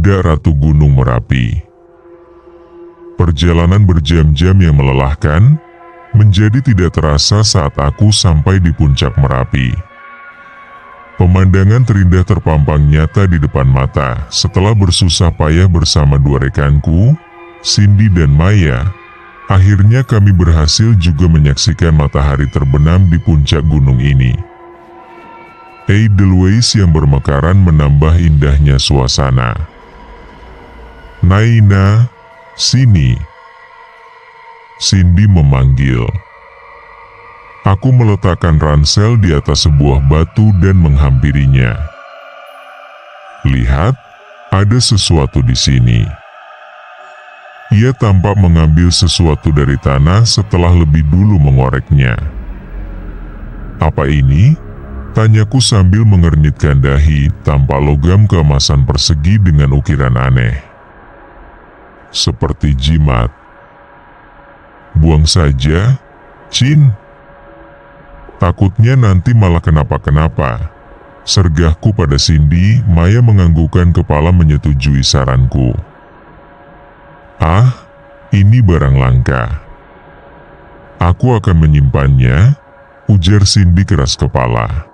tidak Ratu Gunung Merapi. Perjalanan berjam-jam yang melelahkan menjadi tidak terasa saat aku sampai di puncak Merapi. Pemandangan terindah terpampang nyata di depan mata setelah bersusah payah bersama dua rekanku, Cindy dan Maya. Akhirnya kami berhasil juga menyaksikan matahari terbenam di puncak gunung ini. Edelweiss yang bermekaran menambah indahnya suasana. "Naina, sini," Cindy memanggil. Aku meletakkan ransel di atas sebuah batu dan menghampirinya. "Lihat, ada sesuatu di sini." Ia tampak mengambil sesuatu dari tanah setelah lebih dulu mengoreknya. "Apa ini?" tanyaku sambil mengernyitkan dahi. Tampak logam keemasan persegi dengan ukiran aneh. "Seperti jimat." "Buang saja, Chin. Takutnya nanti malah kenapa-kenapa," sergahku pada Cindy. Maya menganggukkan kepala menyetujui saranku. "Ah, ini barang langka. Aku akan menyimpannya," ujar Cindy keras kepala.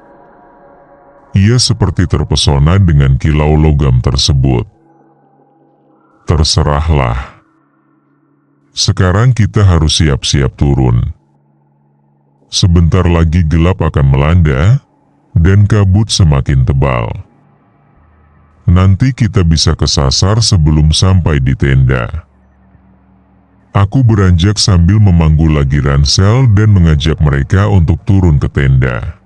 Ia seperti terpesona dengan kilau logam tersebut. "Terserahlah. Sekarang kita harus siap-siap turun. Sebentar lagi gelap akan melanda, dan kabut semakin tebal. Nanti kita bisa kesasar sebelum sampai di tenda." Aku beranjak sambil memanggul lagi ransel dan mengajak mereka untuk turun ke tenda.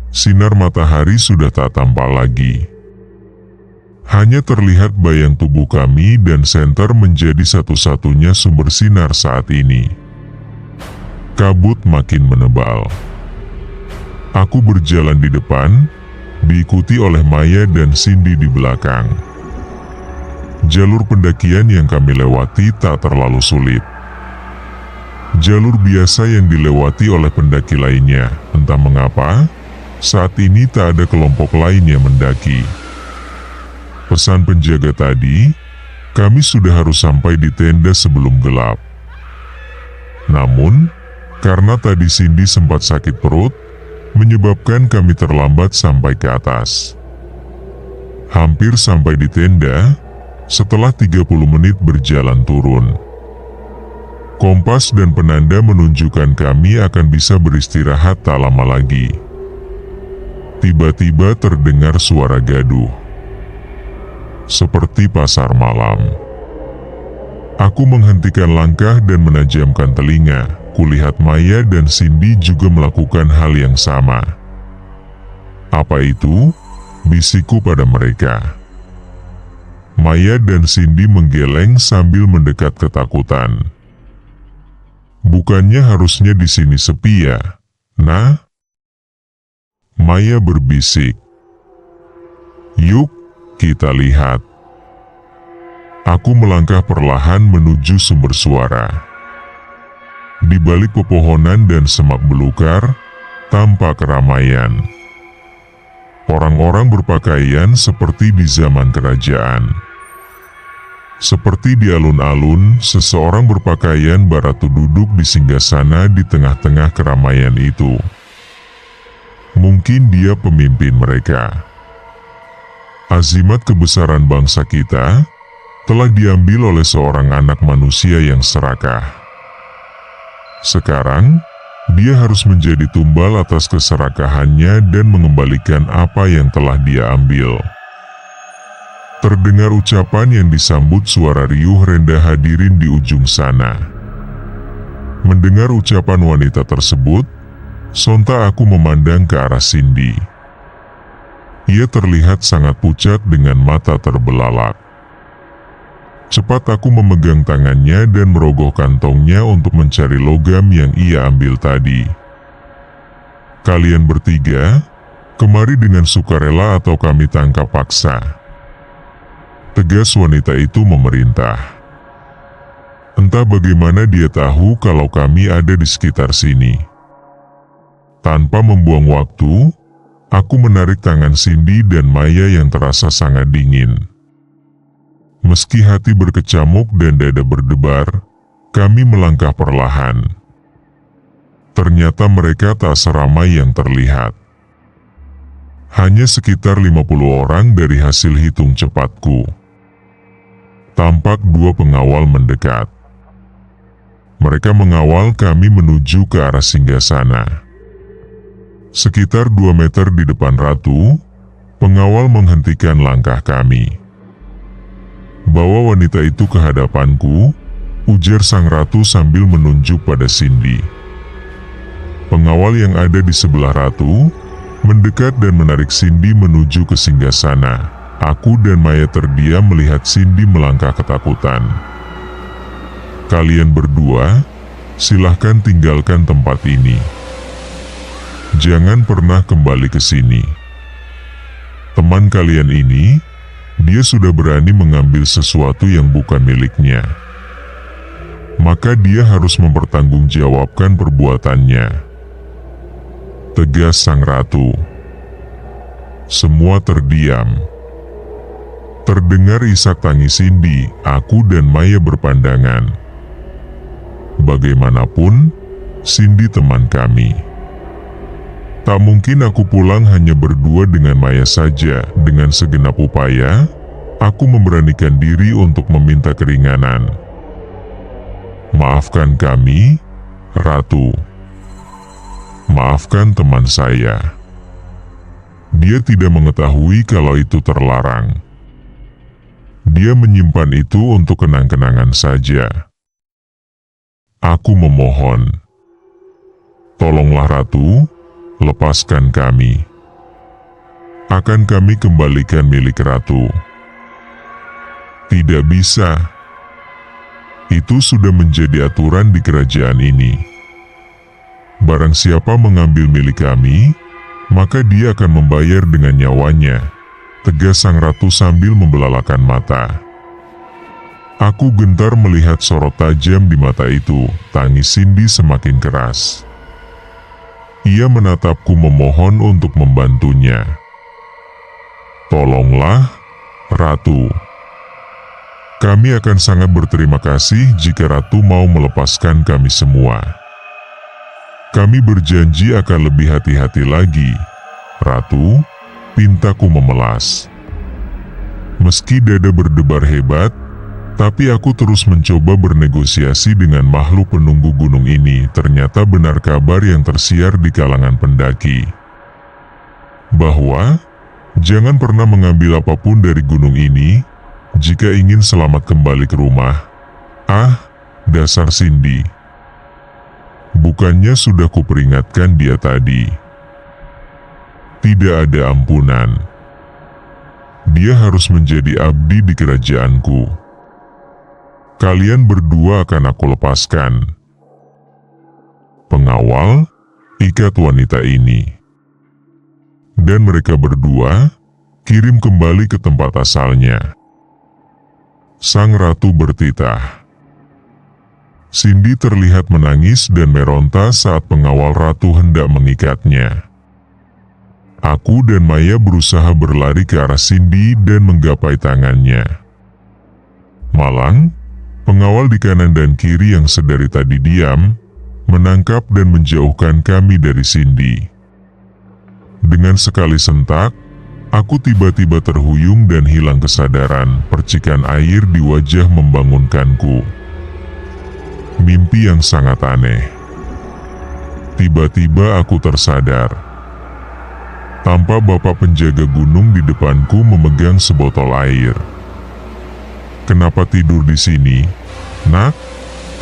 Sinar matahari sudah tak tampak lagi. Hanya terlihat bayang tubuh kami dan senter menjadi satu-satunya sumber sinar saat ini. Kabut makin menebal. Aku berjalan di depan, diikuti oleh Maya dan Cindy di belakang. Jalur pendakian yang kami lewati tak terlalu sulit. Jalur biasa yang dilewati oleh pendaki lainnya. Entah mengapa, saat ini tak ada kelompok lain yang mendaki. Pesan penjaga tadi, kami sudah harus sampai di tenda sebelum gelap. Namun, karena tadi Cindy sempat sakit perut, menyebabkan kami terlambat sampai ke atas. Hampir sampai di tenda, setelah 30 menit berjalan turun. Kompas dan penanda menunjukkan kami akan bisa beristirahat tak lama lagi. Tiba-tiba terdengar suara gaduh. Seperti pasar malam. Aku menghentikan langkah dan menajamkan telinga. Kulihat Maya dan Cindy juga melakukan hal yang sama. "Apa itu?" bisikku pada mereka. Maya dan Cindy menggeleng sambil mendekat ketakutan. "Bukannya harusnya di sini sepi ya, nah?" Maya berbisik. "Yuk, kita lihat." Aku melangkah perlahan menuju sumber suara. Di balik pepohonan dan semak belukar, tampak keramaian. Orang-orang berpakaian seperti di zaman kerajaan. Seperti di alun-alun, seseorang berpakaian baratu duduk di singgasana di tengah-tengah keramaian itu. Mungkin dia pemimpin mereka. Azimat kebesaran bangsa kita telah diambil oleh seorang anak manusia yang serakah. Sekarang, dia harus menjadi tumbal atas keserakahannya dan mengembalikan apa yang telah dia ambil. Terdengar ucapan yang disambut suara riuh rendah hadirin di ujung sana. Mendengar ucapan wanita tersebut, sontak aku memandang ke arah Cindy. Ia terlihat sangat pucat dengan mata terbelalak. Cepat aku memegang tangannya dan merogoh kantongnya untuk mencari logam yang ia ambil tadi. "Kalian bertiga, kemari dengan sukarela atau kami tangkap paksa," tegas wanita itu memerintah. Entah bagaimana dia tahu kalau kami ada di sekitar sini. Tanpa membuang waktu, aku menarik tangan Cindy dan Maya yang terasa sangat dingin. Meski hati berkecamuk dan dada berdebar, kami melangkah perlahan. Ternyata mereka tak seramai yang terlihat. Hanya sekitar 50 orang dari hasil hitung cepatku. Tampak 2 pengawal mendekat. Mereka mengawal kami menuju ke arah singgasana. Sekitar 2 meter di depan Ratu, pengawal menghentikan langkah kami. "Bawa wanita itu ke hadapanku," ujar sang ratu sambil menunjuk pada Cindy. Pengawal yang ada di sebelah Ratu mendekat dan menarik Cindy menuju ke singgasana. Aku dan Maya terdiam melihat Cindy melangkah ketakutan. "Kalian berdua, silahkan tinggalkan tempat ini. Jangan pernah kembali ke sini. Teman kalian ini, dia sudah berani mengambil sesuatu yang bukan miliknya. Maka dia harus mempertanggungjawabkan perbuatannya," tegas sang ratu. Semua terdiam. Terdengar isak tangis Cindy. Aku dan Maya berpandangan. Bagaimanapun, Cindy teman kami. Tak mungkin aku pulang hanya berdua dengan Maya saja. Dengan segenap upaya, aku memberanikan diri untuk meminta keringanan. "Maafkan kami, Ratu. Maafkan teman saya. Dia tidak mengetahui kalau itu terlarang. Dia menyimpan itu untuk kenang-kenangan saja. Aku memohon. Tolonglah Ratu, lepaskan kami. Akan kami kembalikan milik Ratu." "Tidak bisa. Itu sudah menjadi aturan di kerajaan ini. Barang siapa mengambil milik kami, maka dia akan membayar dengan nyawanya," tegas sang ratu sambil membelalakan mata. Aku gentar melihat sorot tajam di mata itu. Tangis Cindy semakin keras. Ia menatapku memohon untuk membantunya. "Tolonglah, Ratu. Kami akan sangat berterima kasih jika Ratu mau melepaskan kami semua. Kami berjanji akan lebih hati-hati lagi, Ratu," pintaku memelas. Meski dada berdebar hebat, tapi aku terus mencoba bernegosiasi dengan makhluk penunggu gunung ini. Ternyata benar kabar yang tersiar di kalangan pendaki, bahwa jangan pernah mengambil apapun dari gunung ini jika ingin selamat kembali ke rumah. Ah, dasar Cindy. Bukannya sudah kuperingatkan dia tadi? Tidak ada ampunan. Dia harus menjadi abdi di kerajaanku. Kalian berdua akan aku lepaskan. Pengawal, ikat wanita ini. Dan mereka berdua kirim kembali ke tempat asalnya. Sang ratu bertitah. Cindy terlihat menangis dan meronta saat pengawal ratu hendak mengikatnya. Aku dan Maya berusaha berlari ke arah Cindy dan menggapai tangannya. Malang, pengawal di kanan dan kiri yang sedari tadi diam, menangkap dan menjauhkan kami dari Cindy. Dengan sekali sentak, aku tiba-tiba terhuyung dan hilang kesadaran. Percikan air di wajah membangunkanku. Mimpi yang sangat aneh. Tiba-tiba aku tersadar. Tampak bapak penjaga gunung di depanku memegang sebotol air. "Kenapa tidur di sini, Nak?"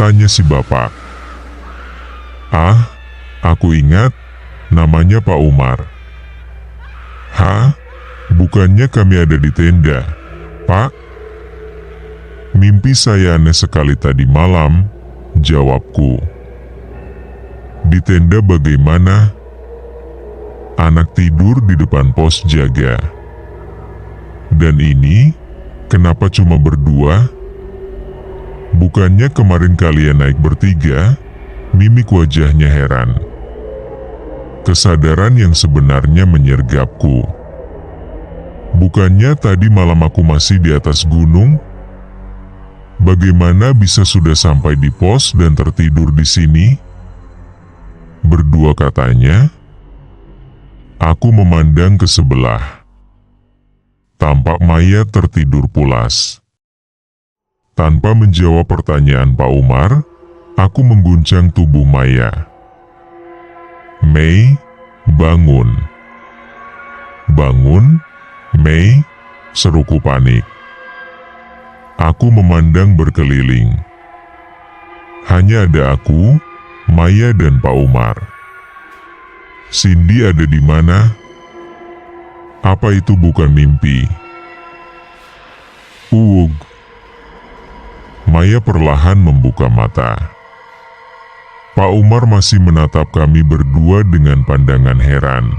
tanya si bapak. "Ah, aku ingat, namanya Pak Umar." "Hah? Bukannya kami ada di tenda, Pak?" "Mimpi saya aneh sekali tadi malam," jawabku. "Di tenda bagaimana?" "Anak tidur di depan pos jaga." "Dan ini, kenapa cuma berdua? Bukannya kemarin kalian naik bertiga?" Mimik wajahnya heran. Kesadaran yang sebenarnya menyergapku. Bukannya tadi malam aku masih di atas gunung, Bagaimana bisa sudah sampai di pos dan tertidur di sini? Berdua katanya. Aku memandang ke sebelah. Tampak Maya tertidur pulas. Tanpa menjawab pertanyaan Pak Umar, aku mengguncang tubuh Maya. "Mei, bangun. Bangun, Mei," seruku panik. Aku memandang berkeliling. Hanya ada aku, Maya dan Pak Umar. Cindy ada di mana? Apa itu bukan mimpi? Ugh. Maya perlahan membuka mata. Pak Umar masih menatap kami berdua dengan pandangan heran.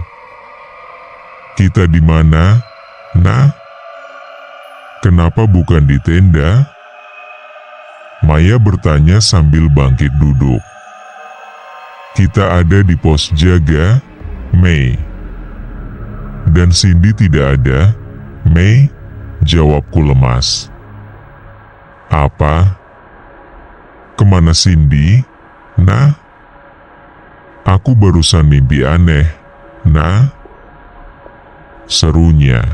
"Kita di mana, Nah? Kenapa bukan di tenda?" Maya bertanya sambil bangkit duduk. "Kita ada di pos jaga, Mei." "Dan Cindy tidak ada, Mei," jawabku lemas. "Apa? Kemana Cindy, Nah? Aku barusan mimpi aneh, Nah," serunya.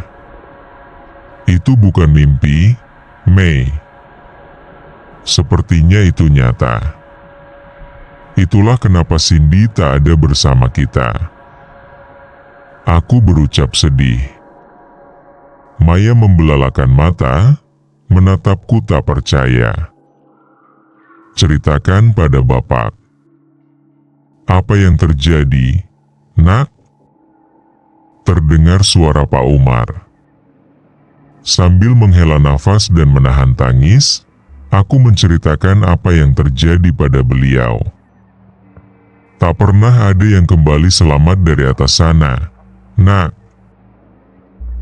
"Itu bukan mimpi, Mei. Sepertinya itu nyata. Itulah kenapa Cindy tak ada bersama kita." Aku berucap sedih. Maya membelalakan mata, menatapku tak percaya. "Ceritakan pada Bapak. Apa yang terjadi, Nak?" Terdengar suara Pak Umar. Sambil menghela nafas dan menahan tangis, aku menceritakan apa yang terjadi pada beliau. "Tak pernah ada yang kembali selamat dari atas sana, Nak.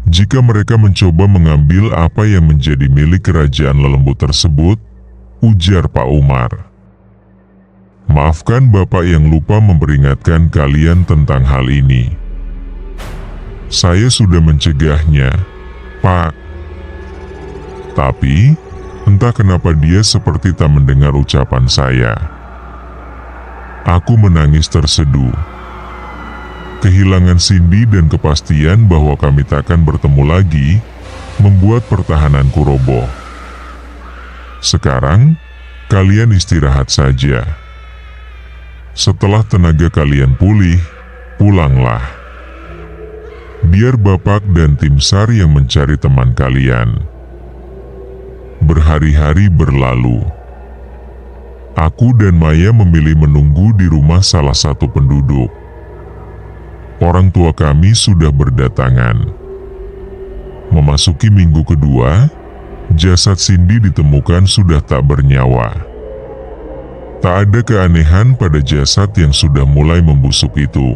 Jika mereka mencoba mengambil apa yang menjadi milik kerajaan lelembut tersebut," ujar Pak Umar. "Maafkan Bapak yang lupa memperingatkan kalian tentang hal ini. Saya sudah mencegahnya, Pak. Tapi, entah kenapa dia seperti tak mendengar ucapan saya." Aku menangis terseduh. Kehilangan Cindy dan kepastian bahwa kami takkan bertemu lagi membuat pertahananku roboh. "Sekarang, kalian istirahat saja. Setelah tenaga kalian pulih, pulanglah. Biar Bapak dan tim SAR yang mencari teman kalian." Berhari-hari berlalu. Aku dan Maya memilih menunggu di rumah salah satu penduduk. Orang tua kami sudah berdatangan. Memasuki minggu kedua, jasad Cindy ditemukan sudah tak bernyawa. Tak ada keanehan pada jasad yang sudah mulai membusuk itu.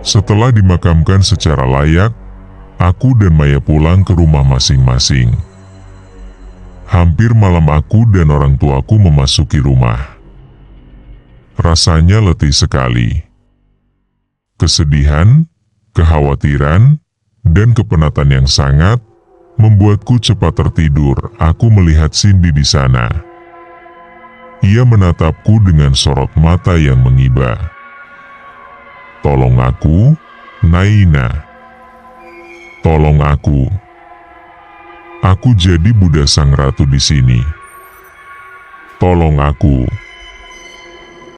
Setelah dimakamkan secara layak, aku dan Maya pulang ke rumah masing-masing. Hampir malam aku dan orang tuaku memasuki rumah. Rasanya letih sekali. Kesedihan, kekhawatiran, dan kepenatan yang sangat membuatku cepat tertidur. Aku melihat Cindy di sana. Ia menatapku dengan sorot mata yang mengiba. "Tolong aku, Naina. Tolong aku. Aku jadi budak sang ratu di sini. Tolong aku."